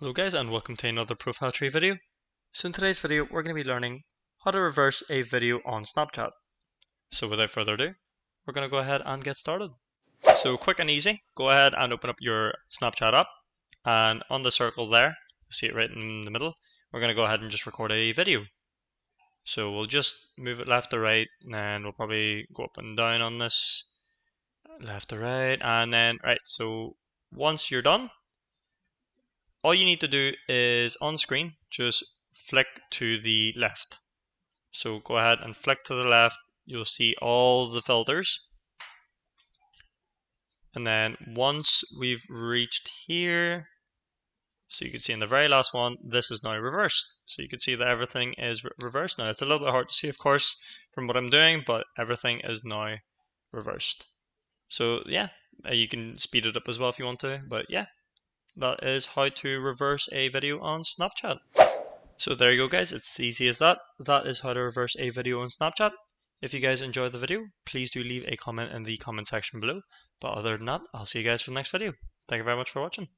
Hello guys, and welcome to another ProfileTree video. So in today's video we're going to be learning how to reverse a video on Snapchat. So without further ado, we're going to go ahead and get started. So quick and easy, go ahead and open up your Snapchat app, and on the circle there, you see it right in the middle, we're going to go ahead and just record a video. So we'll just move it left to right, and then we'll probably go up and down on this, left to right, and then right. So once you're done, all you need to do is on screen just flick to the left. So go ahead and flick to the left, you'll see all the filters. And then once we've reached here, so you can see in the very last one, this is now reversed. So you can see that everything is reversed now. It's a little bit hard to see, of course, from what I'm doing, but everything is now reversed. So yeah, you can speed it up as well if you want to, but yeah. That is how to reverse a video on Snapchat. So there you go guys, it's as easy as that. That is how to reverse a video on Snapchat. If you guys enjoyed the video, please do leave a comment in the comment section below. But other than that, I'll see you guys for the next video. Thank you very much for watching.